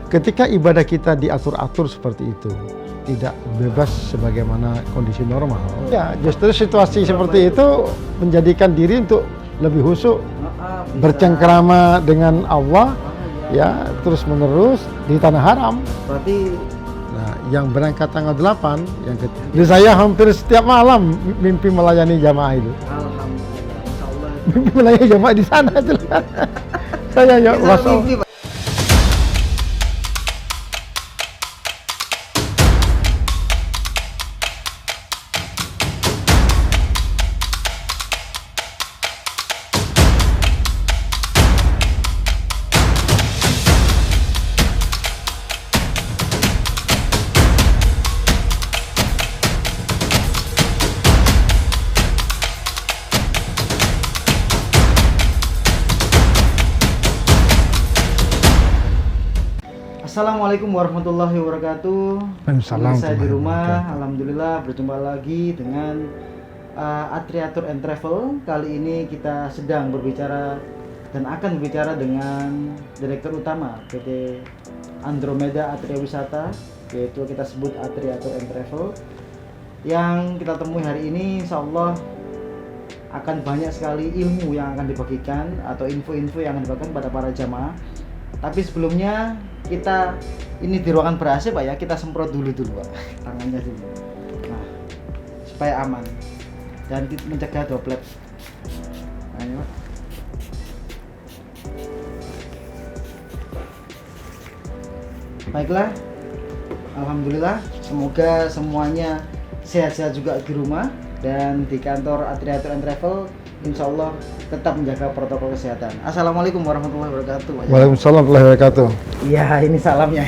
ketika ibadah kita diatur-atur seperti itu, tidak bebas sebagaimana kondisi normal. Ya, justru situasi seperti itu menjadikan diri untuk lebih khusyuk, bercengkrama dengan Allah, ya, terus menerus di tanah haram. Berarti Nah, yang berangkat tanggal 8, yang jadi saya hampir setiap malam mimpi melayani jamaah itu. alhamdulillah, insyaallah. Mimpi melayani jamaah di sana itu. Saya ya, Bisa mimpi, Pak. Assalamualaikum warahmatullahi wabarakatuh. Waalaikumsalam. Saya di rumah, alhamdulillah berjumpa lagi dengan Atriatur and Travel. Kali ini kita sedang berbicara dan akan berbicara dengan Direktur Utama PT Andromeda Atria Wisata, yaitu kita sebut Atriatur and Travel. Yang kita temui hari ini, insya Allah akan banyak sekali ilmu yang akan dibagikan atau info-info yang akan dibagikan pada para jamaah. Tapi sebelumnya kita ini di ruangan ber-AC Pak ya, kita semprot dulu Pak, tangannya dulu. Nah, supaya aman dan mencegah droplet. Ayo. Baiklah, alhamdulillah, semoga semuanya sehat-sehat juga di rumah dan di kantor Atriatur and Travel. Insya Allah tetap menjaga protokol kesehatan. Assalamualaikum warahmatullahi wabarakatuh. Waalaikumsalam warahmatullahi wabarakatuh. Iya, ini salamnya.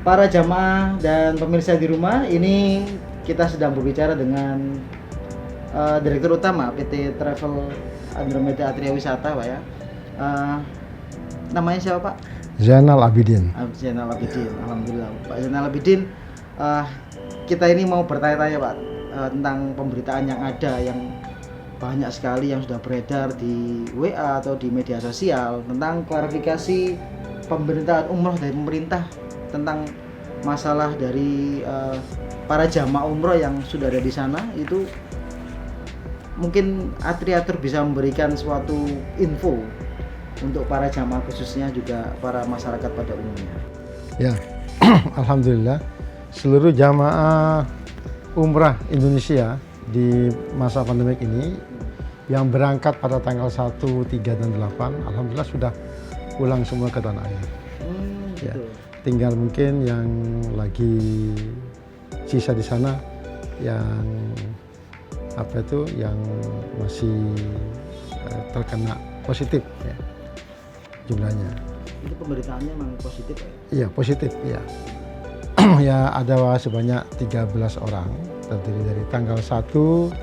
Para jamaah dan pemirsa di rumah, ini kita sedang berbicara dengan Direktur Utama PT Travel Andromeda Atria Wisata, Pak ya. Namanya siapa Pak? Zainal Abidin. Zainal Abidin. Alhamdulillah, Pak Zainal Abidin. Kita ini mau bertanya-tanya Pak tentang pemberitaan yang ada, yang banyak sekali yang sudah beredar di WA atau di media sosial tentang klarifikasi pemberitaan umroh dari pemerintah tentang masalah dari para jamaah umroh yang sudah ada di sana. Itu mungkin Atriatur bisa memberikan suatu info untuk para jamaah, khususnya juga para masyarakat pada umumnya. Ya, alhamdulillah seluruh jamaah umrah Indonesia di masa pandemik ini yang berangkat pada tanggal 1, 3, dan 8 alhamdulillah sudah pulang semua ke tanah air. Ya, tinggal mungkin yang lagi sisa di sana yang yang masih terkena positif ya, jumlahnya. Itu pemberitaannya memang positif ya? Iya, positif ya. Ya, ada sebanyak 13 orang, terdiri dari tanggal 1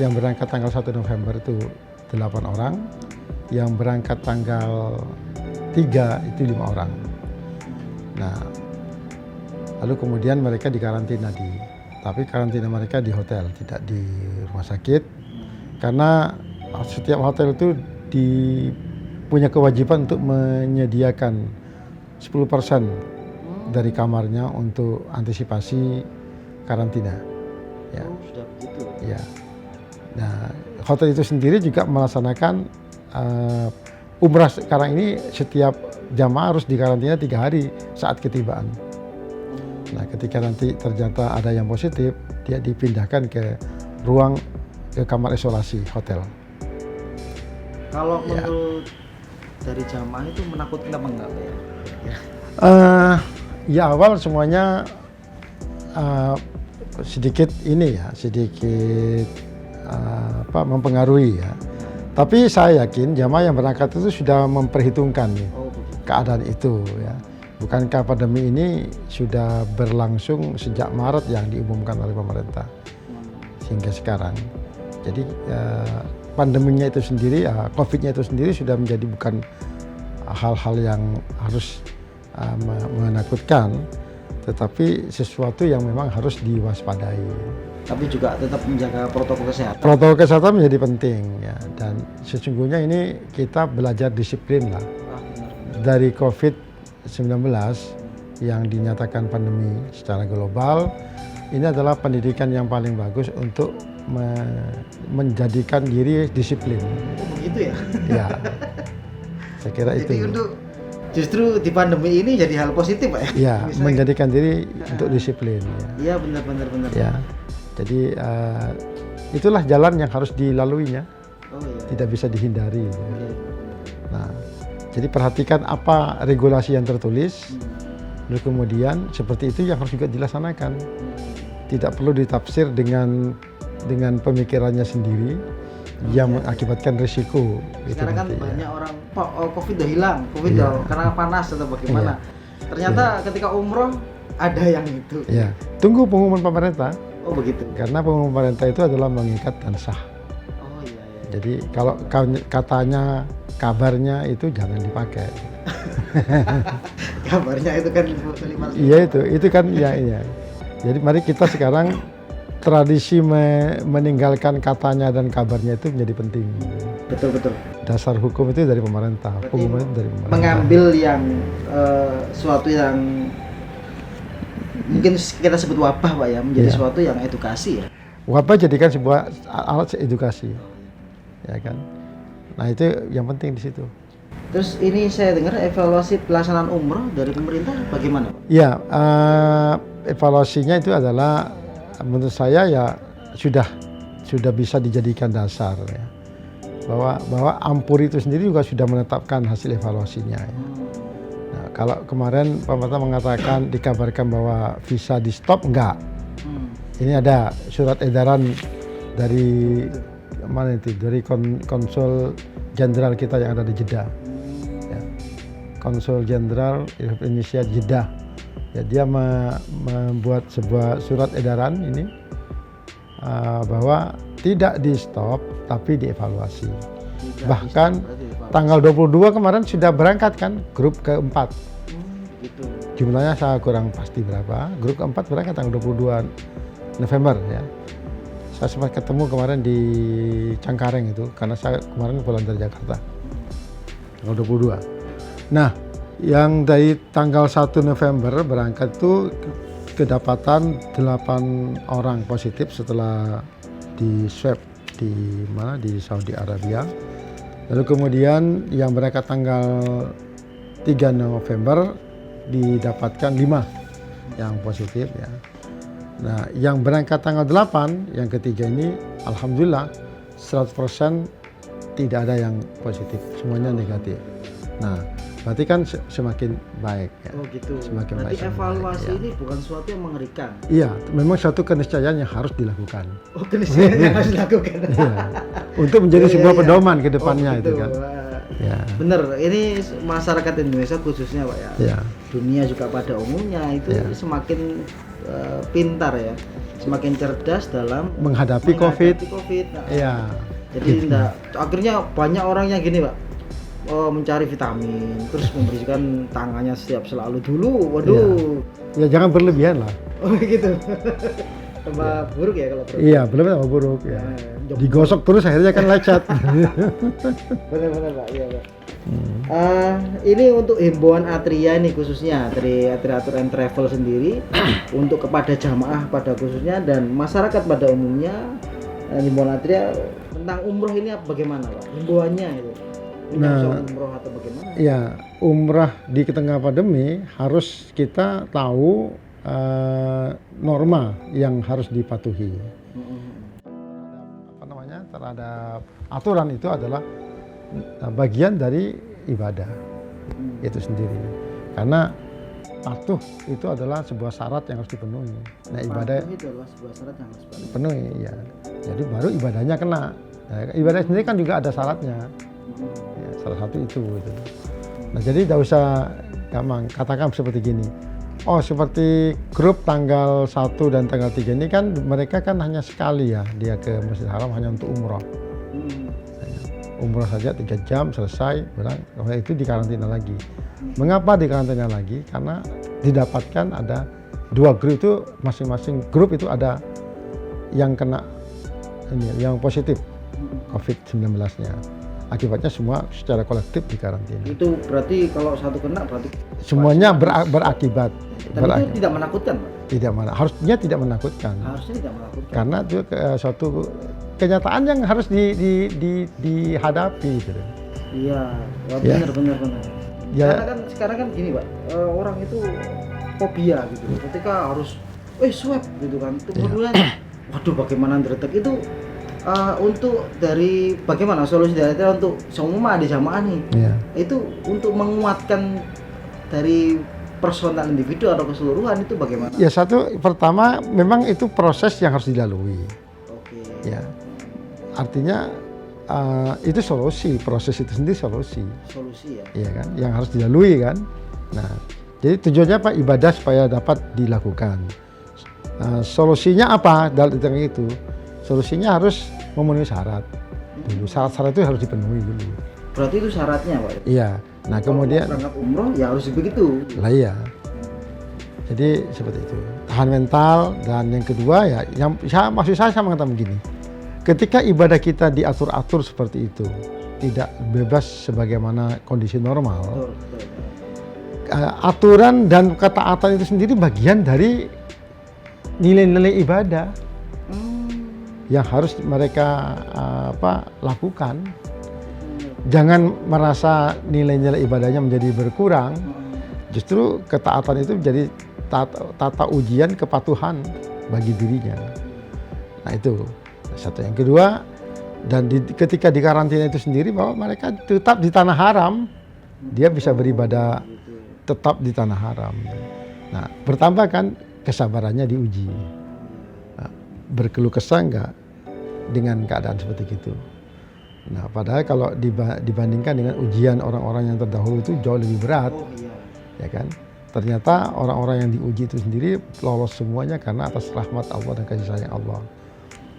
yang berangkat tanggal 1 November itu 8 orang, yang berangkat tanggal 3 itu 5 orang. Nah, lalu kemudian mereka dikarantina tapi karantina mereka di hotel, tidak di rumah sakit, karena setiap hotel itu punya kewajiban untuk menyediakan 10% dari kamarnya untuk antisipasi karantina. Ya. Oh, sudah begitu. Ya. Nah, hotel itu sendiri juga melaksanakan umrah sekarang ini, setiap jamaah harus dikarantina 3 hari saat ketibaan. Nah, ketika nanti ternyata ada yang positif, dia dipindahkan ke kamar isolasi hotel. Kalau menurut dari jamaah itu menakutkan apa enggak Pak ya? Ya, awal semuanya sedikit mempengaruhi ya. Tapi saya yakin jamaah yang berangkat itu sudah memperhitungkan keadaan itu ya. Bukankah pandemi ini sudah berlangsung sejak Maret yang diumumkan oleh pemerintah hingga sekarang. Jadi pandeminya itu sendiri, COVID-nya itu sendiri sudah menjadi bukan hal-hal yang harus menakutkan, tetapi sesuatu yang memang harus diwaspadai. Tapi juga tetap menjaga protokol kesehatan. Protokol kesehatan menjadi penting ya, dan sesungguhnya ini kita belajar disiplin lah. dari COVID-19 yang dinyatakan pandemi secara global, ini adalah pendidikan yang paling bagus untuk menjadikan diri disiplin. Begitu ya? Ya, saya kira Jadi itu. untuk justru di pandemi ini jadi hal positif Pak ya? Ya, Misalnya- menjadikan diri untuk disiplin. Iya benar. Ya, jadi itulah jalan yang harus dilaluinya, Oh iya. tidak bisa dihindari. Oke. Nah, jadi perhatikan apa regulasi yang tertulis. Lalu kemudian seperti itu yang harus juga dilaksanakan. Tidak perlu ditafsir dengan pemikirannya sendiri yang mengakibatkan risiko. Sekarang kan nanti, ya. banyak orang, Pak, COVID udah hilang, COVID Iya. udah karena panas atau bagaimana. Ternyata ketika umroh ada yang itu. Ya, tunggu pengumuman pemerintah, Oh begitu. karena pengumuman pemerintah itu adalah mengikat dan sah. Oh iya. Jadi kalau katanya, kabarnya itu jangan dipakai. Kabarnya itu kan 5. Iya itu kan ya. Jadi mari kita sekarang tradisi meninggalkan katanya dan kabarnya itu menjadi penting. Betul. Dasar hukum itu dari pemerintah, Berarti pengumuman itu dari pemerintah. mengambil yang suatu yang mungkin kita sebut wabah Pak ya, menjadi Iya. suatu yang edukasi ya. Wabah jadikan sebuah alat edukasi, ya kan. Nah itu yang penting di situ. Terus ini saya dengar evaluasi pelaksanaan umroh dari pemerintah bagaimana Pak? Ya, evaluasinya itu adalah menurut saya ya sudah bisa dijadikan dasar ya. Bahwa Ampuri itu sendiri juga sudah menetapkan hasil evaluasinya. Ya. Nah, kalau kemarin pemerintah mengatakan dikabarkan bahwa visa di stop, enggak. Ini ada surat edaran dari mana itu? Dari konsul jenderal kita yang ada di Jeddah. Ya. Konsul jenderal Indonesia Jeddah. Ya, dia membuat sebuah surat edaran ini bahwa tidak di stop tapi dievaluasi. Bahkan tanggal 22 kemarin sudah berangkat kan grup keempat. Gitu. Jumlahnya saya kurang pasti berapa. Grup keempat berangkat tanggal 22 November ya. Saya sempat ketemu kemarin di Cengkareng itu karena saya kemarin pulang dari Jakarta. Tanggal 22. Nah, yang dari tanggal 1 November berangkat itu kedapatan 8 orang positif setelah di swab di Saudi Arabia. Lalu kemudian yang berangkat tanggal 3 November didapatkan 5 yang positif ya. Nah, yang berangkat tanggal 8 yang ketiga ini alhamdulillah 100% tidak ada yang positif, semuanya negatif. Nah, berarti kan semakin baik ya. Oh gitu. Semakin Berarti baik, semakin evaluasi baik, ya. ini bukan sesuatu yang mengerikan. Iya, memang suatu keniscayaan yang harus dilakukan. Oh keniscayaan yang harus dilakukan. Iya. Untuk menjadi Iya, sebuah iya. pedoman ke depannya Oh, itu gitu. kan. Wah. Ya. Bener, ini masyarakat Indonesia khususnya Pak ya. Ya. Dunia juga pada umumnya itu Ya. semakin pintar ya, semakin cerdas dalam Menghadapi COVID. Nah, Iya. jadi akhirnya banyak orang yang gini Pak, mencari vitamin, terus membersihkan tangannya selalu dulu. Waduh, Ya jangan berlebihan lah. oh gitu. Tambah buruk ya kalau perut. Iya, belum tambah buruk ya. Ya, Digosok terus akhirnya kan lecet. benar-benar Pak, iya Pak. Ini untuk himbauan Atria nih khususnya dari Atriatur and Travel sendiri untuk kepada jamaah pada khususnya dan masyarakat pada umumnya, himbauan Atria tentang umroh ini bagaimana Pak? Himbauannya itu menyangkut umroh atau bagaimana? Ya, umrah di tengah pandemi harus kita tahu norma yang harus dipatuhi. Terhadap aturan itu adalah bagian dari ibadah itu sendiri. Karena patuh itu adalah sebuah syarat yang harus dipenuhi. Nah, ibadah itu adalah sebuah syarat yang harus dipenuhi ya. Jadi baru ibadahnya kena. Nah, ibadah sendiri kan juga ada syaratnya. Ya, salah satu itu gitu. Nah, jadi tidak usah gampang katakan seperti gini. Oh, seperti grup tanggal 1 dan tanggal 3 ini kan mereka kan hanya sekali ya dia ke Masjidil Haram hanya untuk umroh. Umroh saja 3 jam selesai, bilang itu dikarantina lagi. Mengapa dikarantina lagi? Karena didapatkan ada 2 grup itu masing-masing grup itu ada yang kena ini yang positif COVID-19-nya. Akibatnya semua secara kolektif dikarantina. Itu berarti kalau satu kena berarti Semuanya berakibat. tapi itu tidak menakutkan, Pak? Tidak harusnya tidak menakutkan. Harusnya tidak menakutkan. Karena itu suatu kenyataan yang harus dihadapi gitu. Iya, Ya. benar. Ya. Karena kan sekarang kan gini, Pak, orang itu fobia gitu. Ketika harus swab gitu kan. Kemudian waduh bagaimana terdetek itu untuk dari bagaimana solusi dari itu untuk semua di jamaah nih. Ya. Itu untuk menguatkan dari personal individu atau keseluruhan itu bagaimana? Ya pertama memang itu proses yang harus dilalui. Oke. Ya. Artinya itu solusi, proses itu sendiri solusi. Solusi ya. Iya kan, yang harus dilalui kan. Nah, jadi tujuannya apa? Ibadah supaya dapat dilakukan. Solusinya apa dalam itu? Solusinya harus memenuhi syarat dulu. Syarat-syarat itu harus dipenuhi dulu. Berarti itu syaratnya, Pak? Iya. Nah, kemudian kalau berangkat umroh ya harus begitu. lah iya. Jadi seperti itu. Tahan mental dan yang kedua ya, maksud saya mengatakan begini. Ketika ibadah kita diatur-atur seperti itu, tidak bebas sebagaimana kondisi normal. Betul. Aturan dan ketaatan itu sendiri bagian dari nilai-nilai ibadah yang harus mereka lakukan. Jangan merasa nilai-nilai ibadahnya menjadi berkurang. Justru ketaatan itu menjadi tata ujian kepatuhan bagi dirinya. Nah itu satu. Yang kedua, dan ketika di karantina itu sendiri bahwa mereka tetap di tanah haram, dia bisa beribadah tetap di tanah haram. Nah, bertambah kan kesabarannya diuji. Nah, berkeluh kesah enggak dengan keadaan seperti itu. Nah, padahal kalau dibandingkan dengan ujian orang-orang yang terdahulu itu jauh lebih berat. Ya kan? Ternyata orang-orang yang diuji itu sendiri lolos semuanya karena atas rahmat Allah dan kasih sayang Allah.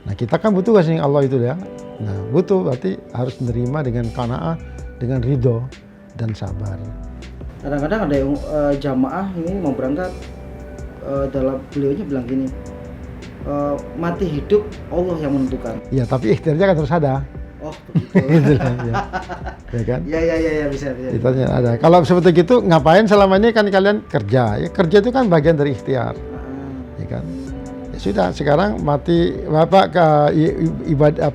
Nah, kita kan butuh kasih sayang Allah itu ya. Nah, butuh berarti harus menerima dengan qanaah, dengan ridho dan sabar. Kadang-kadang ada yang jamaah ini mau berangkat, dalam beliaunya bilang gini, mati hidup Allah yang menentukan. Ya, tapi ikhtiarnya kan terus ada. Oh, begitu. Ya kan? Ya, bisa. Ikhtiarnya ada. Kalau seperti itu, ngapain selama ini kan kalian kerja? Ya, kerja itu kan bagian dari ikhtiar. Ya kan? Ya sudah, sekarang mati ibadah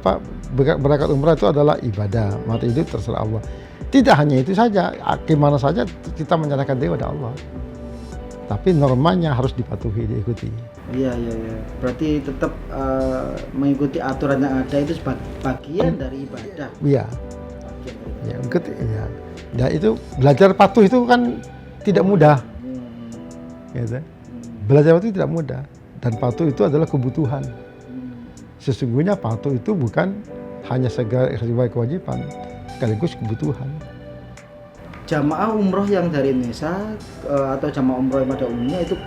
berangkat umrah itu adalah ibadah. Mati hidup terserah Allah. Tidak hanya itu saja, gimana saja kita menyerahkan diri pada Allah. Tapi normanya harus dipatuhi, diikuti. Iya. Berarti tetap mengikuti aturan yang ada itu bagian dari ibadah. Iya. Ya, ikuti. Ya. Dan itu belajar patuh itu kan tidak mudah. Gitu. Belajar patuh tidak mudah. Dan patuh itu adalah kebutuhan. Sesungguhnya patuh itu bukan hanya sebagai kewajiban, sekaligus kebutuhan. Jamaah umroh yang dari Indonesia atau jamaah umroh yang pada umumnya itu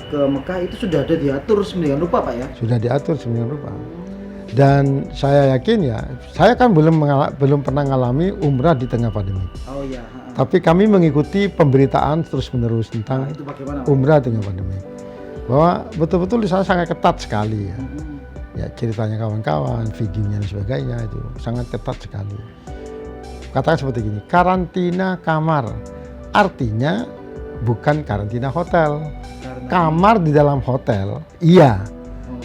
ke Mekah itu sudah ada diatur sedemikian rupa, Pak ya? Sudah diatur sedemikian rupa. Dan saya yakin ya, saya kan belum pernah mengalami umrah di tengah pandemi. Oh iya. Tapi kami mengikuti pemberitaan terus-menerus tentang itu bagaimana, Pak? umrah di tengah pandemi. Bahwa betul-betul di sana sangat ketat sekali ya. Ya ceritanya kawan-kawan, videonya dan sebagainya itu sangat ketat sekali. Katakan seperti gini, karantina kamar, artinya bukan karantina hotel. Kamar di dalam hotel, iya.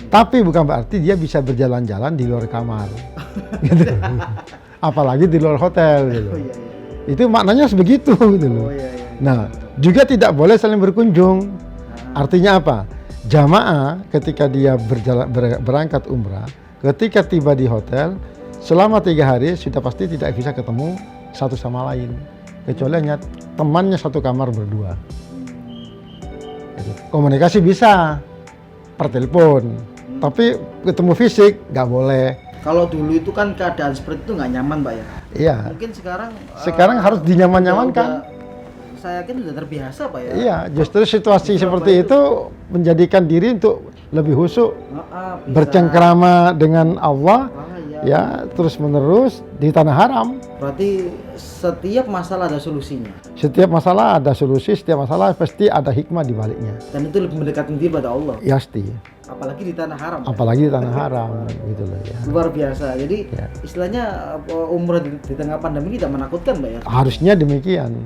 Tapi bukan berarti dia bisa berjalan-jalan di luar kamar. Gitu. Apalagi di luar hotel gitu. Oh, iya. Itu maknanya sebegitu gitu loh. Oh, iya. Nah, juga tidak boleh saling berkunjung. Artinya apa? Jamaah ketika dia berangkat umrah, ketika tiba di hotel, selama 3 hari sudah pasti tidak bisa ketemu satu sama lain, kecuali hanya temannya satu kamar berdua. Komunikasi bisa per telepon, tapi ketemu fisik nggak boleh. Kalau dulu itu kan keadaan seperti itu nggak nyaman, Pak ya? Iya. Mungkin sekarang harus dinyaman-nyamankan. Saya yakin sudah terbiasa, Pak ya? Iya, justru situasi seperti itu menjadikan diri untuk lebih khusyuk, bercengkrama dengan Allah. ya terus menerus di tanah haram. Berarti setiap masalah ada solusinya. Setiap masalah ada solusi, setiap masalah pasti ada hikmah di baliknya. Dan itu lebih mendekatkan diri pada Allah. Ya pasti. Apalagi di tanah haram. Apalagi di tanah haram gitu loh ya. Luar biasa. Jadi Ya. istilahnya umroh di tengah pandemi tidak menakutkan, Mbak ya. Harusnya demikian.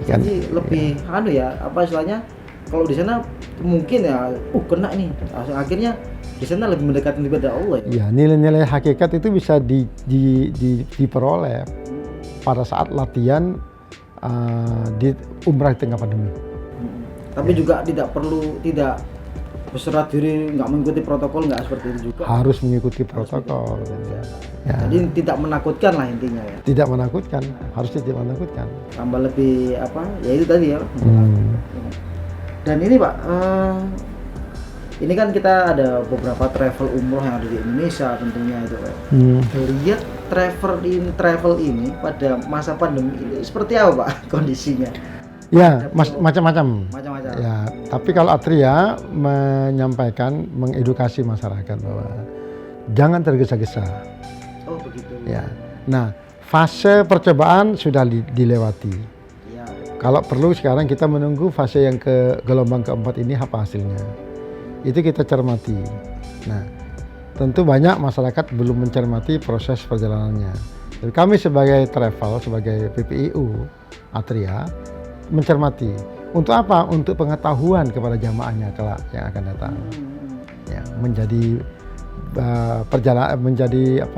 Kan? Jadi lebih apa istilahnya kalau di sana mungkin ya kena nih. Akhirnya di sana lebih mendekatkan diri pada Allah ya. Ya, nilai-nilai hakikat itu bisa diperoleh pada saat latihan di umrah di tengah pandemi. Tapi juga tidak berserah diri, nggak mengikuti protokol, nggak seperti itu juga. Harus mengikuti protokol. Ya. Jadi tidak menakutkan lah intinya ya. Tidak menakutkan, harus tidak menakutkan. Tambah lebih ya itu tadi ya. Dan ini Pak, ini kan kita ada beberapa travel umroh yang ada di Indonesia tentunya itu Pak. Lihat travel ini pada masa pandemi ini seperti apa Pak kondisinya? Ya, macam-macam. Macam-macam. Ya, tapi kalau Atria menyampaikan, mengedukasi masyarakat bahwa jangan tergesa-gesa. Oh begitu. Ya. Nah, fase percobaan sudah dilewati. Ya. Kalau perlu sekarang kita menunggu fase yang gelombang keempat ini apa hasilnya. Itu kita cermati. Nah, tentu banyak masyarakat belum mencermati proses perjalanannya. Jadi kami sebagai travel, sebagai PPIU Atria mencermati. Untuk apa? Untuk pengetahuan kepada jamaahnya kelak yang akan datang. Ya, menjadi menjadi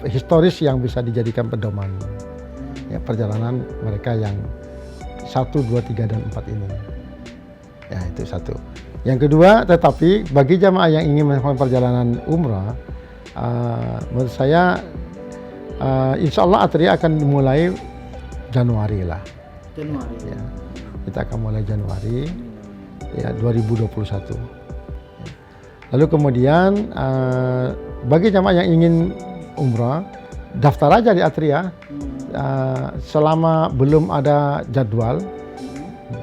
historis yang bisa dijadikan pedoman. Ya, perjalanan mereka yang 1, 2, 3 dan 4 ini. Ya, itu satu. Yang kedua, tetapi bagi jamaah yang ingin melakukan perjalanan umrah, menurut saya insya Allah Atria akan mulai Januari lah. Januari. Ya, kita akan mulai Januari ya 2021. Lalu kemudian bagi jamaah yang ingin umrah, daftar aja di Atria. Selama belum ada jadwal,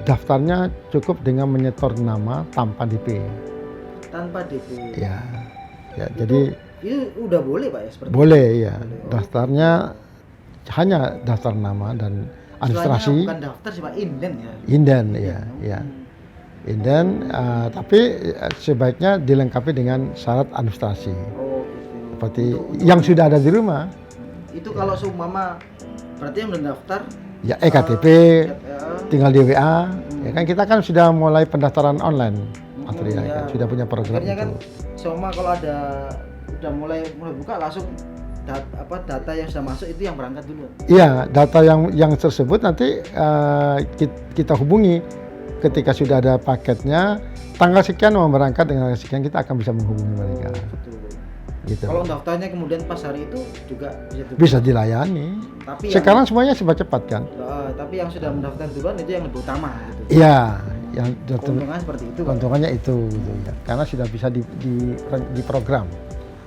daftarnya cukup dengan menyetor nama tanpa DP. Tanpa DP. Ya, jadi itu udah boleh Pak ya seperti boleh ya. Boleh. Daftarnya hanya daftar nama dan administrasi. Bukan daftar sih Pak, inden ya. Inden ya. Inden, tapi sebaiknya dilengkapi dengan syarat administrasi. Oh gitu. Seperti yang sudah ada di rumah. Itu kalau seumpama berarti yang mendaftar Ya EKTP, tinggal di WA. Ya kan kita kan sudah mulai pendaftaran online. Atria kan sudah punya program akhirnya itu. kan seumpama kalau udah mulai buka langsung data yang sudah masuk itu yang berangkat dulu. Iya, data yang tersebut nanti kita hubungi ketika sudah ada paketnya, tanggal sekian mau berangkat dengan tanggal sekian kita akan bisa menghubungi mereka. Betul. Gitu. Kalau daftarnya kemudian pas hari itu juga bisa dilayani. Tapi sekarang semuanya serba cepat kan. Tapi yang sudah mendaftar duluan itu yang lebih utama gitu. Iya, yang keuntungannya seperti itu. Keuntungannya itu gitu ya. Karena sudah bisa diprogram.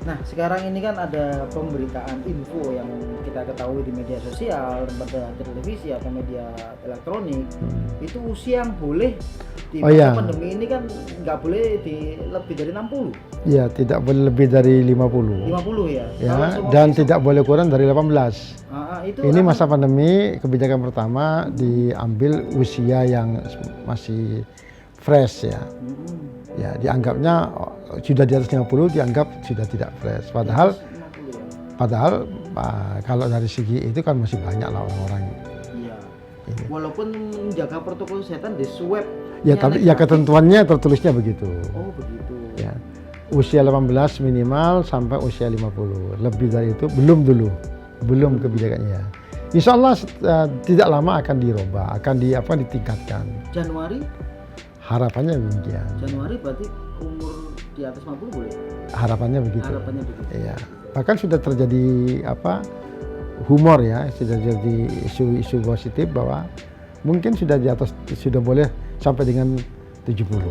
Nah, sekarang ini kan ada pemberitaan info yang kita ketahui di media sosial, pada televisi atau media elektronik. Itu usia yang boleh di masa pandemi ini kan nggak boleh lebih dari 60. Iya, tidak boleh lebih dari 50. 50 ya. Ya, dan tidak boleh kurang dari 18. Itu ini masa pandemi, kebijakan pertama diambil usia yang masih fresh ya. Ya, dianggapnya sudah di atas 50 dianggap sudah tidak fresh. Padahal kalau dari segi itu kan masih banyak lah orang-orang. Iya. Walaupun menjaga protokol kesehatan di swab. Ya, tapi ya ketentuannya tertulisnya begitu. Oh, begitu. Ya. Usia 18 minimal sampai usia 50. Lebih dari itu belum kebijakannya. Insya Allah tidak lama akan dirubah, akan ditingkatkan. Januari? Harapannya demikian. Januari berarti umur di atas 50 boleh? Harapannya begitu. Iya. Bahkan sudah terjadi humor ya, sudah jadi isu positif bahwa mungkin sudah di atas, sudah boleh sampai dengan 70.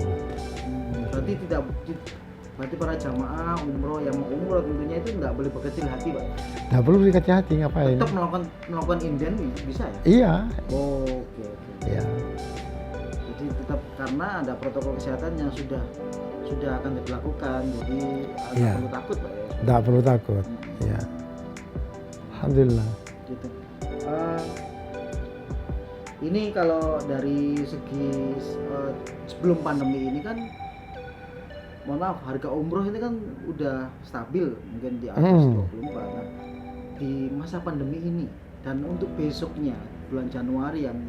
Berarti para jamaah umroh yang mau umroh tentunya itu nggak boleh berkecil hati Pak? Nggak perlu berkecil hati, ngapain? Tetap melakukan inden bisa ya? Iya. Oh, oke. Iya. Jadi tetap karena ada protokol kesehatan yang sudah akan dilakukan, jadi nggak perlu takut Pak ya? Nggak perlu takut, ya. Alhamdulillah. Gitu. Eh, ini kalau dari segi sebelum pandemi ini kan, mohon maaf, harga umroh ini kan udah stabil mungkin di atas 24. Nah, di masa pandemi ini dan untuk besoknya bulan Januari yang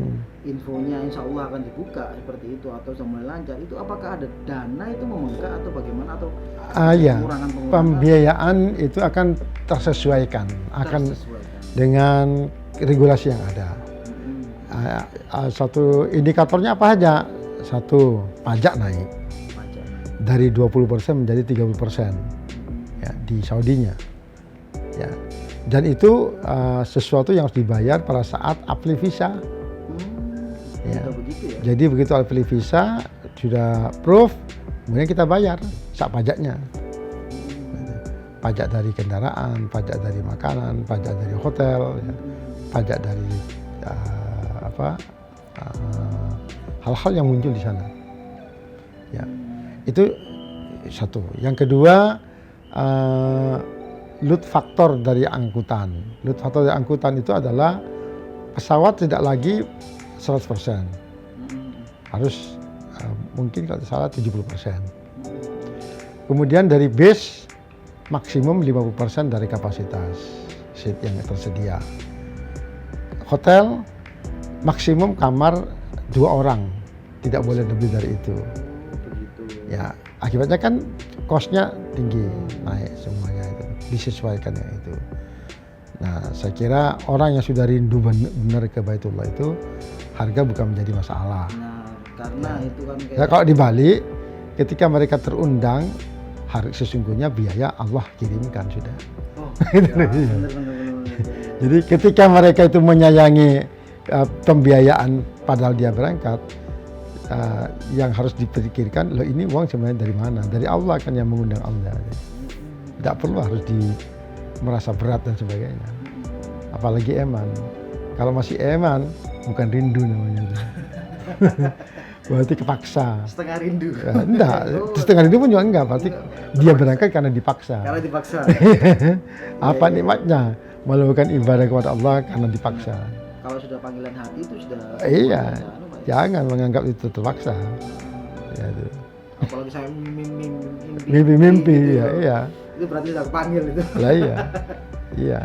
infonya insya Allah akan dibuka seperti itu atau sudah mulai lancar, itu apakah ada dana itu membengkak atau bagaimana, atau Ya, pengurangan pembiayaan itu akan tersesuaikan, akan dengan regulasi yang ada. Satu indikatornya apa aja? Satu, pajak naik pajak. dari 20% menjadi 30% ya, di Saudinya. Ya. Dan itu sesuatu yang harus dibayar pada saat apply visa. Ya. Begitu ya? Jadi begitu apply visa sudah proof, kemudian kita bayar sak pajaknya. Pajak dari kendaraan, pajak dari makanan, pajak dari hotel, ya, pajak dari hal-hal yang muncul di sana. Ya, itu satu. Yang kedua, load factor dari angkutan. Load factor dari angkutan itu adalah pesawat tidak lagi 100%. Harus mungkin kalau salah 70%. Kemudian dari base maksimum 50% dari kapasitas seat yang tersedia. Hotel maksimum kamar 2 orang, tidak boleh lebih dari itu. Ya, akibatnya kan cost-nya tinggi, naik semuanya itu, disesuaikan yang itu. Nah, saya kira orang yang sudah rindu benar ke Baitullah itu, harga bukan menjadi masalah. Nah, karena itu kan kayak... Ya, kalau di Bali, ketika mereka terundang, sesungguhnya biaya Allah kirimkan sudah. Oh, ya, bener. Jadi ketika mereka itu menyayangi pembiayaan padahal dia berangkat, yang harus dipikirkan, loh ini uang sebenarnya dari mana? Dari Allah kan yang mengundang Allah. Tidak perlu harus merasa berat dan sebagainya. Apalagi eman. Kalau masih eman, bukan rindu namanya. Berarti kepaksa. Setengah rindu. Ya, enggak, setengah rindu pun juga enggak. Berarti dia berangkat karena dipaksa. Karena dipaksa. Apa nikmatnya? Melakukan ibadah kepada Allah karena dipaksa. Kalau sudah panggilan hati itu sudah... Iya, jangan menganggap itu terpaksa. Ya, itu. Apalagi saya Mimpi-mimpi, gitu, ya, iya. Itu berarti sudah kepanggil itu. Lah iya, iya.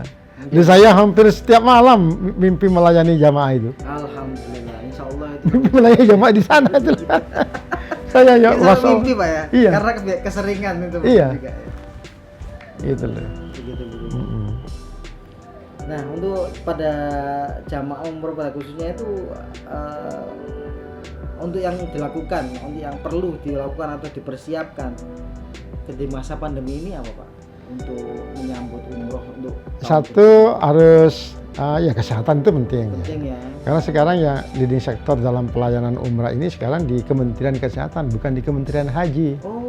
Jadi saya hampir setiap malam mimpi melayani jamaah itu. Alhamdulillah, insya Allah itu. Mimpi melayani jamaah di sana itu. Saya ya Itu mimpi Pak ya? Iya. Karena keseringan itu. Iya. Juga, ya. Gitu loh. Begitu. Nah, untuk pada jamaah umroh pada khususnya itu untuk yang dilakukan, untuk yang perlu dilakukan atau dipersiapkan di masa pandemi ini apa Pak? Untuk menyambut umroh untuk satu harus ya kesehatan itu penting ya. Karena sekarang ya leading sektor dalam pelayanan umrah ini sekarang di Kementerian Kesehatan, bukan di Kementerian Haji. Oh.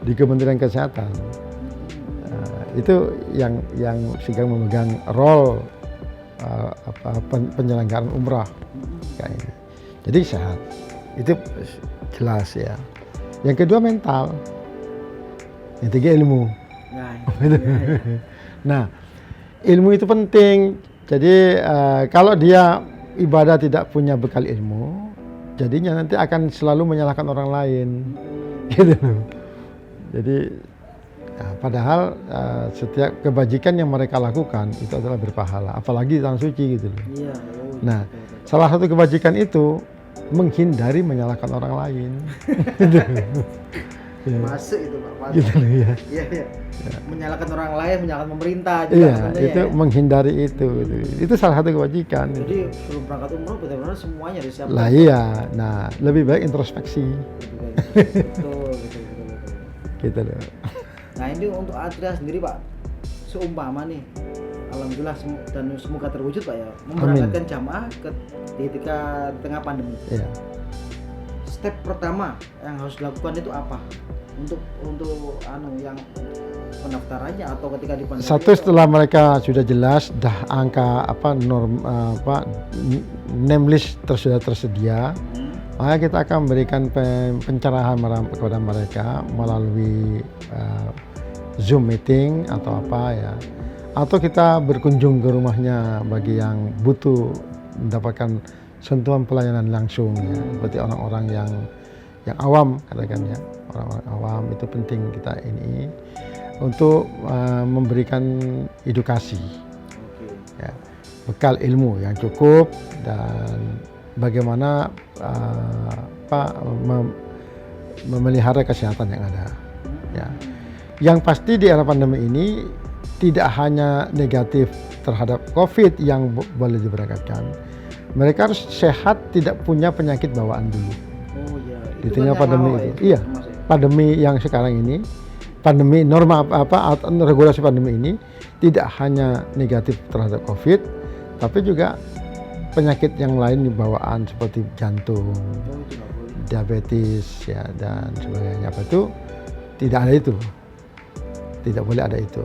Di Kementerian Kesehatan. Itu yang sedang memegang role penyelenggaraan umrah kayaknya. Jadi sehat, itu jelas ya. Yang kedua mental, yang tiga ilmu. Nah, ilmu itu penting. Jadi kalau dia ibadah tidak punya bekal ilmu, jadinya nanti akan selalu menyalahkan orang lain, gitu. Jadi padahal setiap kebajikan yang mereka lakukan itu adalah berpahala, apalagi di tanah suci gitu loh. Iya. Nah, salah satu kebajikan itu menghindari menyalahkan orang lain. Masuk itu Pak. Gitu loh ya. Iya. Menyalahkan orang lain, menyalahkan pemerintah juga. Iya, itu ya. Menghindari itu. Itu salah satu kebajikan. Jadi sebelum berangkat umroh benar-benar semuanya disiapkan. Lah iya. Nah, lebih baik introspeksi. Betul. Gitu loh. Nah, ini untuk Atria sendiri Pak, seumpama nih, alhamdulillah dan semoga terwujud Pak ya, memberangkatkan jamaah ketika di tengah pandemi. Iya. Step pertama yang harus dilakukan itu apa? Untuk yang pendaftarannya atau ketika di pandemi. Satu, setelah mereka sudah jelas dah angka name list sudah tersedia, maka kita akan memberikan pencerahan kepada mereka melalui Zoom meeting atau apa ya, atau kita berkunjung ke rumahnya bagi yang butuh mendapatkan sentuhan pelayanan langsung ya, seperti orang-orang yang awam katakan ya, orang-orang awam itu penting kita ini untuk memberikan edukasi ya, bekal ilmu yang cukup dan bagaimana memelihara kesehatan yang ada ya. Yang pasti di era pandemi ini tidak hanya negatif terhadap COVID yang boleh diberangkatkan, mereka harus sehat, tidak punya penyakit bawaan dulu. Oh ya, Di tengah pandemi itu. Iya, Mas, ya? pandemi yang sekarang ini, pandemi norma regulasi pandemi ini tidak hanya negatif terhadap COVID, tapi juga penyakit yang lain bawaan seperti jantung, Oh, itu nggak boleh. diabetes ya dan sebagainya. Apa itu tidak ada itu, tidak boleh ada itu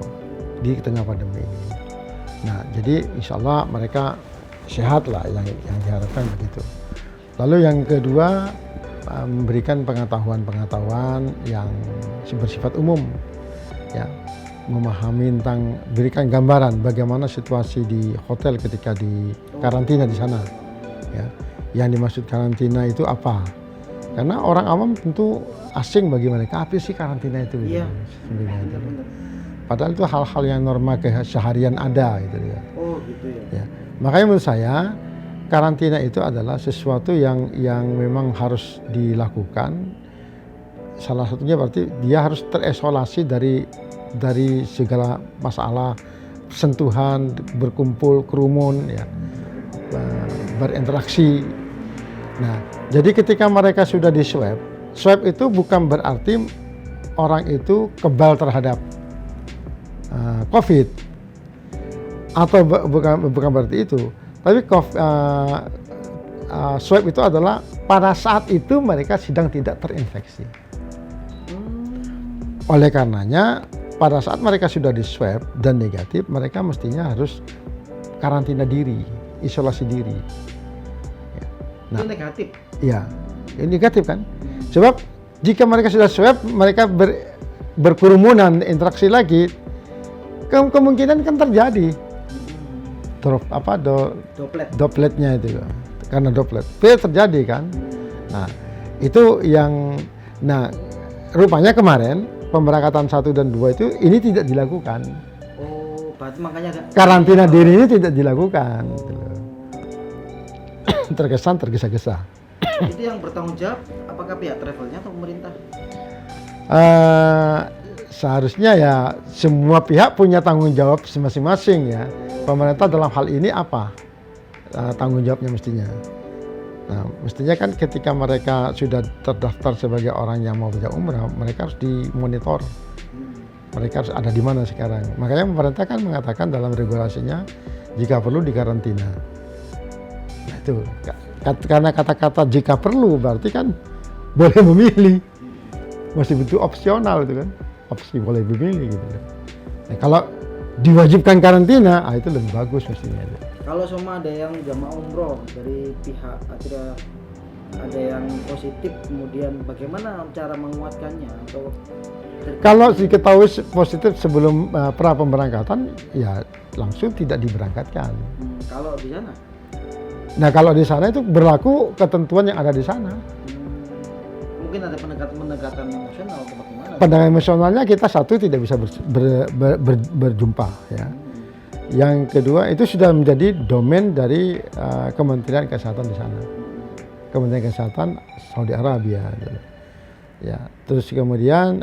di tengah pandemi ini. Nah, jadi insya Allah mereka sehat lah yang diharapkan begitu. Lalu yang kedua, memberikan pengetahuan yang bersifat umum, ya, memahami tentang, berikan gambaran bagaimana situasi di hotel ketika di karantina di sana, ya. Yang dimaksud karantina itu apa? Karena orang awam tentu asing bagi mereka, apa sih karantina itu? Iya. Sebenarnya itu. Benar. Padahal itu hal-hal yang norma keseharian ada gitu ya. Oh gitu ya. Ya. Makanya menurut saya karantina itu adalah sesuatu yang memang harus dilakukan. Salah satunya berarti dia harus terisolasi dari segala masalah, sentuhan, berkumpul, kerumun, ya, berinteraksi. Nah, jadi ketika mereka sudah di swab itu bukan berarti orang itu kebal terhadap COVID, atau bukan berarti itu. Tapi swab itu adalah pada saat itu mereka sedang tidak terinfeksi. Oleh karenanya pada saat mereka sudah di swab dan negatif, mereka mestinya harus karantina diri, isolasi diri. Ya. Nah, Itu negatif. iya, ini negatif kan? Sebab jika mereka sudah swab, mereka berkerumunan, interaksi lagi, kemungkinan kan terjadi dropletnya itu, karena droplet itu terjadi kan. Nah, itu yang, nah rupanya kemarin pemberangkatan 1 dan 2 itu ini tidak dilakukan. Oh, berarti makanya Karantina diri ini tidak dilakukan. Gitu loh. Terkesan tergesa-gesa. Itu yang bertanggung jawab apakah pihak travelnya atau pemerintah? Seharusnya ya semua pihak punya tanggung jawab masing-masing ya. Pemerintah dalam hal ini apa tanggung jawabnya mestinya. Nah, mestinya kan ketika mereka sudah terdaftar sebagai orang yang mau pergi umrah, mereka harus dimonitor. Mereka harus ada di mana sekarang. Makanya pemerintah kan mengatakan dalam regulasinya jika perlu dikarantina. Nah itu, karena kata-kata jika perlu berarti kan boleh memilih. Masih butuh opsional itu kan, opsi boleh memilih gitu. Nah, kalau diwajibkan karantina, itu lebih bagus mestinya. Kalau semua ada yang jamaah umroh dari pihak ada yang positif, kemudian bagaimana cara menguatkannya atau kalau diketahui positif sebelum pra pemberangkatan, ya langsung tidak diberangkatkan. Kalau di sana? Nah kalau di sana itu berlaku ketentuan yang ada di sana. Mungkin ada pendekatan emosional atau bagaimana? Pendekatan emosionalnya kita satu tidak bisa berjumpa ya. Yang kedua itu sudah menjadi domain dari Kementerian Kesehatan di sana. Kementerian Kesehatan Saudi Arabia. Ya, terus kemudian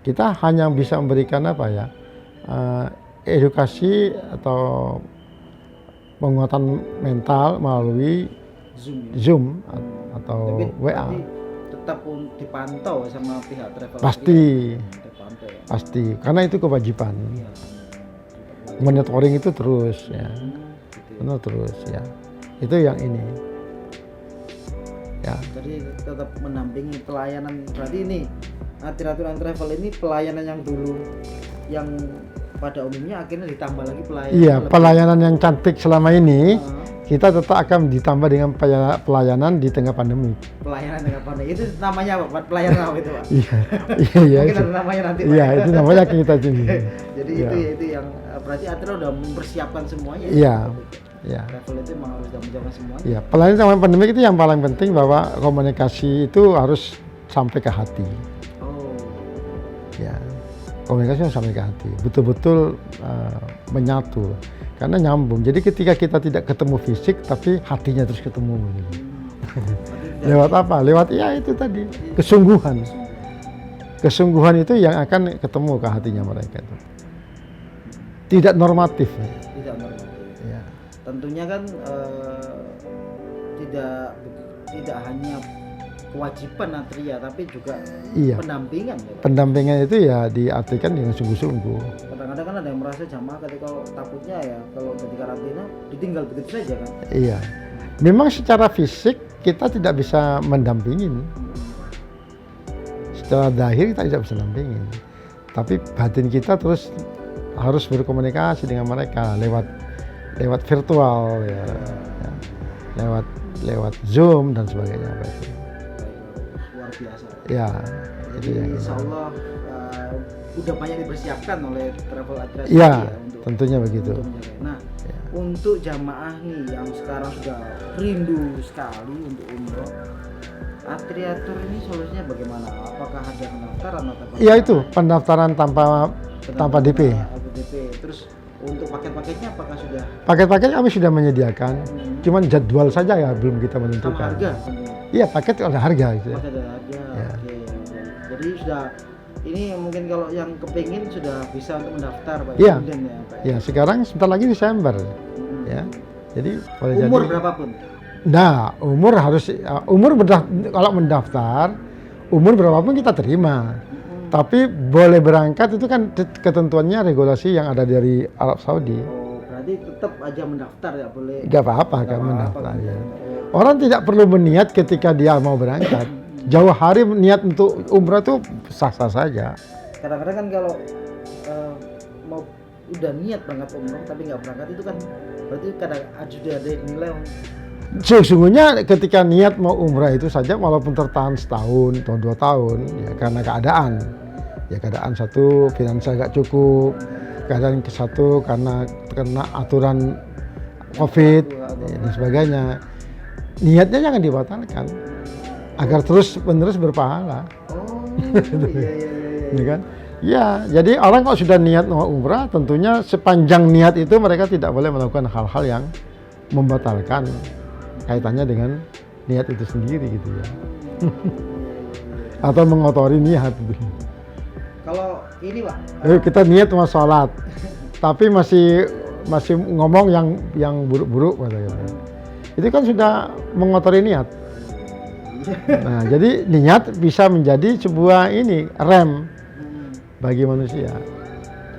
kita hanya bisa memberikan apa ya, edukasi atau penguatan mental melalui Zoom atau Tapi WA. Tetap dipantau sama pihak travel. Pasti, Dipantau ya. pasti, karena itu kewajiban. Iya. Monitoring itu terus ya, Gitu ya. benar terus ya. Itu yang ini. Ya. Jadi tetap mendampingi pelayanan. Berarti ini aturan travel ini pelayanan yang dulu yang pada umumnya akhirnya ditambah lagi pelayanan. Iya, pelayanan yang cantik selama ini Nah, kita tetap akan ditambah dengan pelayanan di tengah pandemi. pelayanan dengan pandemi itu namanya apa? Pak? Pelayanan apa itu, Pak? Iya, iya, Mungkin itu. ada namanya nanti, Pak. Iya, itu namanya kita sini. Jadi Iya. itu yang berarti Atria udah mempersiapkan semuanya. Iya. Ya. Travel itu emang harus udah menjaga semuanya. Ya, apalagi zaman pandemi itu yang paling penting bahwa komunikasi itu harus sampai ke hati. Oh. Ya, komunikasi harus sampai ke hati, betul-betul menyatu, karena nyambung. Jadi ketika kita tidak ketemu fisik, tapi hatinya terus ketemu. Gitu. Lewat apa? Lewat ya itu tadi, kesungguhan. Kesungguhan itu yang akan ketemu ke hatinya mereka itu. Tidak normatif. Ya. Tidak normatif. Ya. Tentunya kan tidak hanya kewajiban Atria, tapi juga Iya. pendampingan ya, Pak. Pendampingan itu ya diartikan dengan sungguh-sungguh. Kadang-kadang kan ada yang merasa jamaah ketika takutnya ya kalau jadi karantina ditinggal begitu saja kan. Iya. Memang secara fisik kita tidak bisa mendampingin. Secara zahir kita tidak bisa mendampingin. Tapi batin kita terus harus berkomunikasi dengan mereka lewat virtual ya. Lewat Zoom dan sebagainya. Luar biasa. Ya, Jadi itu yang insya Allah udah banyak dipersiapkan oleh Travel Atria ya, untuk tentunya begitu. menjaga. Nah, Ya. untuk jamaah nih yang sekarang sudah rindu sekali untuk umroh, Atriatur ini solusinya bagaimana? Apakah ada pendaftaran atau bagaimana? Iya itu pendaftaran tanpa DP. DP. Terus untuk paket-paketnya apakah sudah Paket-paket kami sudah menyediakan, cuman jadwal saja ya belum kita sama menentukan. harga? Iya paket ada harga gitu. Ya. Paket ada harga. Ya. Oke. Jadi sudah ini mungkin kalau yang kepingin sudah bisa untuk mendaftar Pak. Iya. Kemudian ya, Pak. Ya sekarang sebentar lagi Desember, ya. Jadi boleh Umur jadi. berapapun? Nah umur harus kalau mendaftar umur berapapun kita terima. Tapi boleh berangkat itu kan ketentuannya regulasi yang ada dari Arab Saudi. Oh, berarti tetap aja mendaftar ya boleh. Gak apa-apa Nggak kan apa-apa, mendaftar ya. Oh, Orang tidak perlu berniat ketika dia mau berangkat. Jauh hari niat untuk umrah itu sah-sah saja. kadang-kadang kan kalau mau udah niat berangkat umroh tapi nggak berangkat itu kan berarti kadang sudah ada nilai Sesungguhnya ketika niat mau umrah itu saja walaupun tertahan setahun atau 2 tahun ya karena keadaan. Ya keadaan satu finansial gak cukup, keadaan satu karena kena aturan COVID ya, dan sebagainya. Niatnya jangan dibatalkan agar terus menerus berpahala. oh iya Ya kan? Ya, jadi orang kalau sudah niat mau umrah, tentunya sepanjang niat itu mereka tidak boleh melakukan hal-hal yang membatalkan kaitannya dengan niat itu sendiri gitu ya. Atau mengotori niat gitu. kalau ini Pak Kita niat mau sholat, tapi masih ngomong yang buruk-buruk katanya. Itu kan sudah mengotori niat. Nah, jadi niat bisa menjadi sebuah rem bagi manusia.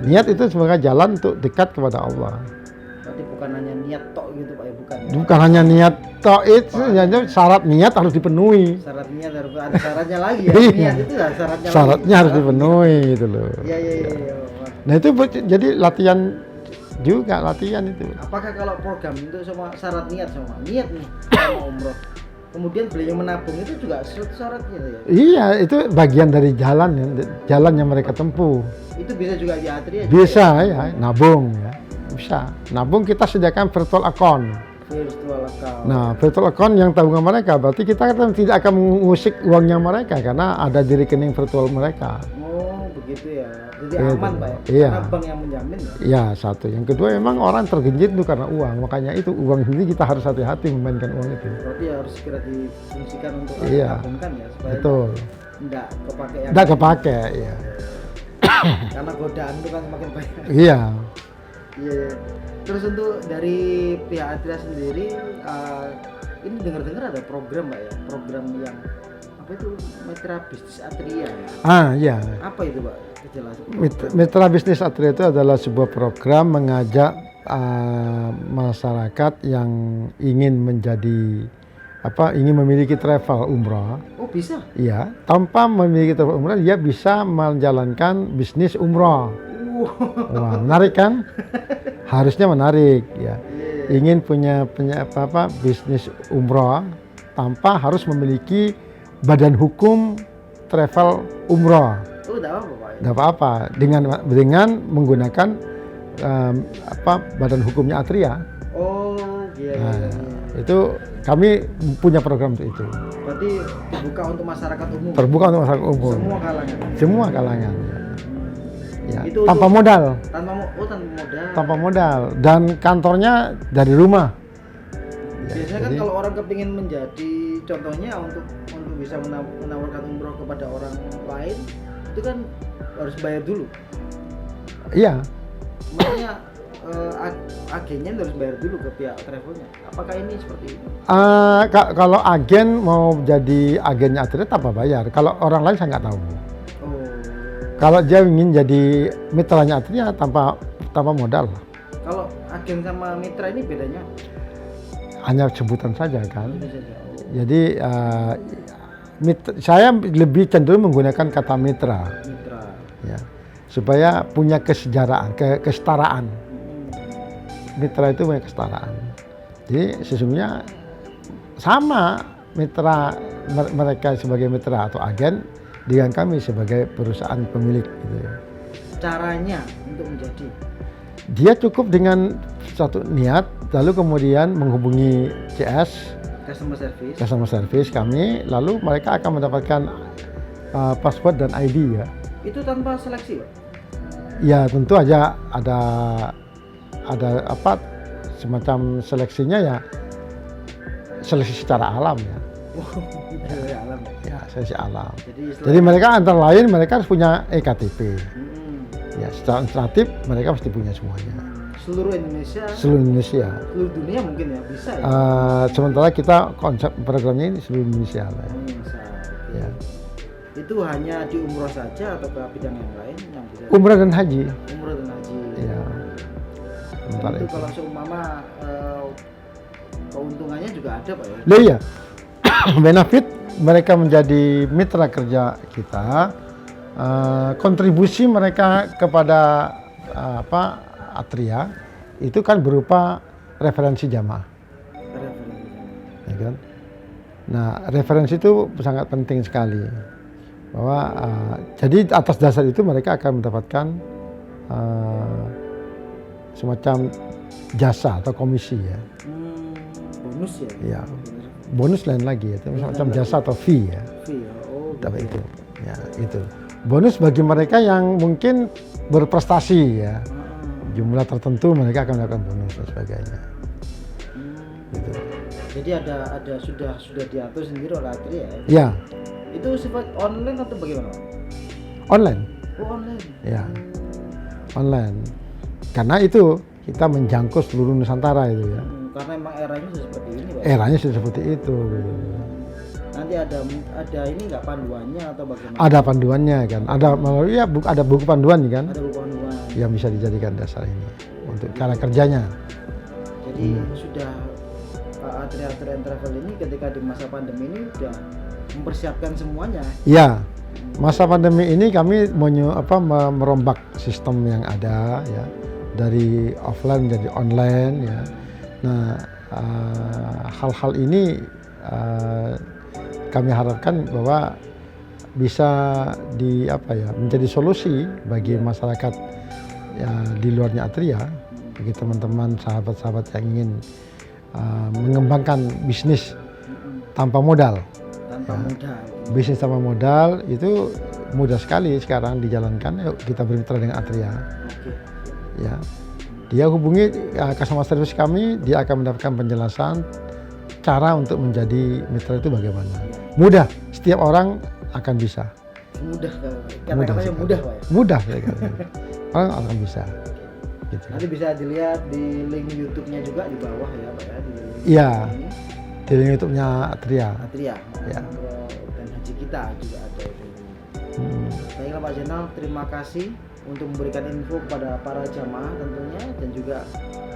Niat itu sebagai jalan untuk dekat kepada Allah. berarti bukan hanya niat tok gitu Pak ya bukan ya? Bukan hanya niat tok itu, syarat niat harus dipenuhi. Syarat niat harus ada syaratnya lagi ya Iya. niat itu ya syaratnya Syaratnya lagi. harus dipenuhi gitu loh. Iya. Nah itu jadi latihan itu. Apakah kalau program itu semua syarat niat semua niat nih mau umroh kemudian beliau menabung itu juga syaratnya ya Iya, itu bagian dari jalan yang mereka tempuh. itu bisa juga di Atria Bisa ya, nabung ya. Bisa. Nabung kita sediakan virtual account. virtual account. Nah, virtual account yang tabungan mereka, berarti kita kan tidak akan mengusik uangnya mereka karena ada di rekening virtual mereka. Oh begitu ya jadi Gitu. aman Pak ya Iya. karena bank yang menjamin ya. Ya, satu. Yang kedua memang orang tergenjit itu karena uang. Makanya itu uang sendiri kita harus hati-hati memainkan uang itu. Berarti harus segera difungsikan untuk Iya. ditabungkan ya supaya Betul. enggak kepake yang Tidak kepake, ya. karena godaan itu kan semakin banyak. Iya. Iya. Terus untuk dari pihak Atria sendiri ini dengar-dengar ada program Pak ya, program yang apa itu Mitra Bisnis Atria. Iya. Apa itu Pak? Kejelasan. Mitra Bisnis Atria itu adalah sebuah program mengajak masyarakat yang ingin memiliki travel umrah. Oh bisa? Iya, tanpa memiliki travel umrah dia bisa menjalankan bisnis umrah. Wah, menarik kan? Harusnya menarik ya. Ingin punya bisnis umrah tanpa harus memiliki badan hukum travel umrah. Oh enggak apa-apa Pak. Tidak apa-apa dengan menggunakan badan hukumnya Atria. Oh, iya. Nah, iya. itu kami punya program untuk itu. Berarti terbuka untuk masyarakat umum. Terbuka untuk masyarakat umum. Semua kalangan. Semua kalangan. Ya, Itu tanpa untuk- modal. Tanpa modal. Tanpa modal dan kantornya dari rumah. Ya, Biasanya kan jadi- kalau orang kepingin menjadi contohnya untuk bisa menawarkan umroh kepada orang lain itu kan harus bayar dulu. Iya, Maksudnya agennya harus bayar dulu ke pihak travelnya. Apakah ini seperti ini? kalau agen mau jadi agennya Atria tanpa bayar. Kalau orang lain saya nggak tahu. Oh, Kalau dia ingin jadi mitranya Atria tanpa modal, kalau agen sama mitra ini bedanya hanya sebutan saja kan. itu saja. Jadi saya lebih cenderung menggunakan kata mitra, Mitra. ya, supaya punya kesejaraan, kesetaraan. Mitra itu punya kesetaraan. Jadi sesungguhnya sama mitra mereka sebagai mitra atau agen dengan kami sebagai perusahaan pemilik. Gitu ya. Caranya untuk menjadi Dia cukup dengan satu niat, lalu kemudian menghubungi CS customer service. kami, lalu mereka akan mendapatkan password dan ID ya. Itu tanpa seleksi, Pak. Ya tentu aja ada semacam seleksinya ya, seleksi secara alam ya. Dari alam. Ya seleksi alam. Jadi Jadi mereka antara lain mereka harus punya EKTP. Mm-mm. Ya secara administratif mereka mesti punya semuanya. Seluruh Indonesia, Seluruh Indonesia. seluruh dunia mungkin ya bisa ya. Sementara kita konsep programnya ini seluruh Indonesia lah ya. Bisa. Oke. Ya. Itu hanya di umroh saja atau ke bidang yang lain yang bisa? Umrah dan haji. Umroh dan haji. Ya. Dan Sementara itu itu. kalau seumpama keuntungannya juga ada, Pak ya. Lah iya. Benefit mereka menjadi mitra kerja kita, kontribusi mereka kepada Atria itu kan berupa referensi jamaah, ya kan? Nah, referensi itu sangat penting sekali bahwa jadi atas dasar itu mereka akan mendapatkan semacam jasa atau komisi ya. Bonus ya. Ya, bonus lain lagi ya, itu semacam jasa atau fee ya. Fee, ya. Oh, Dapat itu, ya itu. Bonus bagi mereka yang mungkin berprestasi ya, jumlah tertentu mereka akan mendapatkan bonus dan sebagainya. Gitu. Jadi ada sudah diatur sendiri oleh Atria ya. Ya, Itu sifat online atau bagaimana, Pak? online, Oh, online. ya, online. Karena itu kita menjangkau seluruh Nusantara itu ya. Karena emang eranya sudah seperti ini, Pak. Eranya sudah seperti itu. Gitu. Nanti ada ini nggak panduannya atau bagaimana? Ada panduannya kan, ada buku panduan kan, Ada buku panduan. yang bisa dijadikan dasar ini untuk cara kerjanya. Jadi sudah Atria Tour and Travel ini ketika di masa pandemi ini sudah mempersiapkan semuanya. Ya, masa pandemi ini kami merombak sistem yang ada ya, dari offline menjadi online ya. Nah, hal-hal ini kami harapkan bahwa bisa menjadi solusi bagi masyarakat ya, di luarnya Atria, bagi teman-teman sahabat-sahabat yang ingin mengembangkan bisnis tanpa modal. Tanpa modal. Bisnis tanpa modal itu mudah sekali sekarang dijalankan. Yuk kita bermitra dengan Atria. Oke. Ya, dia hubungi customer service kami, dia akan mendapatkan penjelasan cara untuk menjadi mitra itu bagaimana. Mudah, setiap orang akan bisa. Mudah kata-katanya sekali. mudah, Pak ya. Mudah sekali. Orang akan bisa. Gitu. Nanti bisa dilihat di link YouTube-nya juga di bawah ya, Pak ya. Di Iya. ini. Di link YouTube-nya Atria. Atria. Ya. Dan haji kita juga ada itu. Baiklah Pak Zainal, terima kasih untuk memberikan info kepada para jamaah tentunya dan juga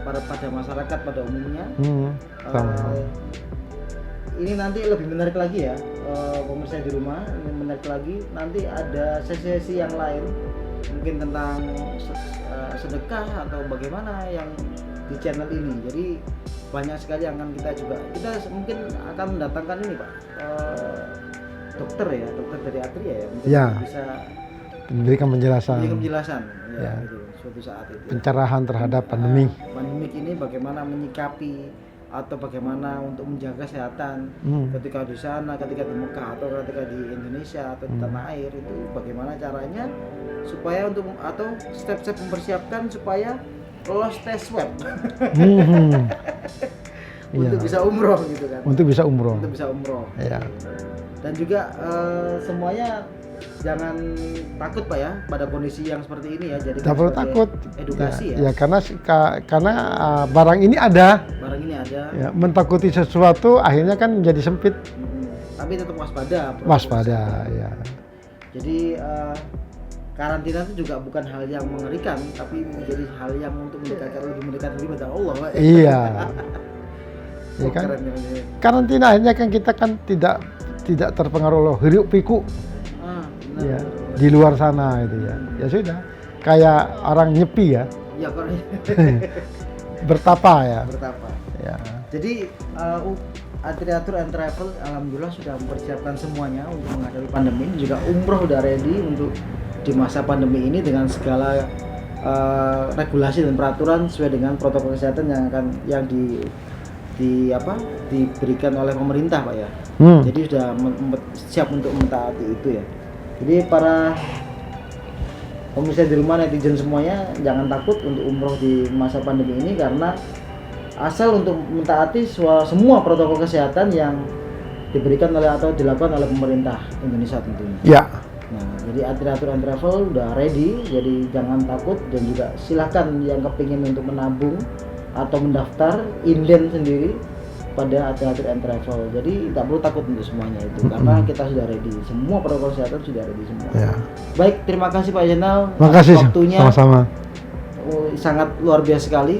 pada masyarakat pada umumnya. Sama-sama. Ini nanti lebih menarik lagi ya, pemirsa di rumah, ini menarik lagi. Nanti ada sesi-sesi yang lain, mungkin tentang sedekah atau bagaimana yang di channel ini. Jadi banyak sekali yang akan kita mungkin akan mendatangkan ini Pak, dokter dari Atria ya, mungkin Ya. bisa memberikan penjelasan, Beri penjelasan ya, Ya. gitu, suatu saat itu. pencerahan terhadap pandemi. Pandemik ini bagaimana menyikapi atau bagaimana untuk menjaga kesehatan ketika di sana, ketika di Mekah atau ketika di Indonesia atau di tanah air, itu bagaimana caranya supaya untuk atau step-step mempersiapkan supaya lolos tes swab Hmm. untuk Iya. bisa umroh gitu kan. Untuk bisa umroh. Untuk bisa umroh. Ya. Dan juga semuanya jangan takut Pak ya pada kondisi yang seperti ini ya. Jadi Tidak perlu takut. edukasi Ya karena barang ini ada. Barang ini ada. Ya, mentakuti sesuatu akhirnya kan menjadi sempit. Tapi tetap waspada. Waspada, ya. Jadi karantina itu juga bukan hal yang mengerikan, tapi menjadi hal yang untuk lebih mendekat kepada Allah, Pak. Iya. Ya Oh, kan? keren ini. Karantina akhirnya kan kita kan tidak terpengaruh oleh hiruk pikuk Benar. ya di luar sana itu ya. Ya sudah. Kayak orang nyepi ya, Ya kok bertapa ya. bertapa. Ya. Jadi Atriatur and Travel alhamdulillah sudah mempersiapkan semuanya untuk menghadapi pandemi ini, juga umroh udah ready untuk di masa pandemi ini dengan segala regulasi dan peraturan sesuai dengan protokol kesehatan yang diberikan oleh pemerintah Pak ya. Jadi sudah siap untuk mentaati itu ya. Jadi para pemirsa di rumah, netizen semuanya jangan takut untuk umroh di masa pandemi ini, karena asal untuk mentaati semua protokol kesehatan yang diberikan oleh atau dilakukan oleh pemerintah Indonesia tentunya. Ya. Nah, jadi Atriatur and Travel udah ready, jadi jangan takut, dan juga silakan yang kepingin untuk menabung atau mendaftar inden sendiri pada Atriatur and Travel. Jadi tak perlu takut untuk semuanya itu, karena kita sudah ready, semua protokol kesehatan sudah ready semua. Ya. Baik, terima kasih Pak Zainal. Makasih. Waktunya Sama-sama. sangat luar biasa sekali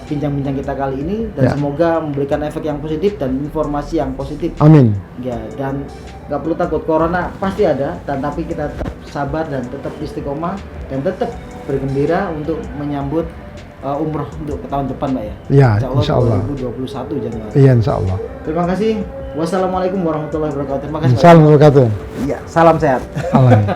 bincang-bincang kita kali ini, dan Ya. semoga memberikan efek yang positif dan informasi yang positif. Amin. Ya, dan nggak perlu takut, corona pasti ada, dan tapi kita tetap sabar dan tetap istiqomah dan tetap bergembira untuk menyambut umroh untuk ke tahun depan Pak ya. Ya, insyaallah. 2021 Januari. Iya, insyaallah. Terima kasih. Wassalamualaikum warahmatullahi wabarakatuh. Terima kasih Pak. Salam wabarakatuh. Iya, salam sehat. Amin.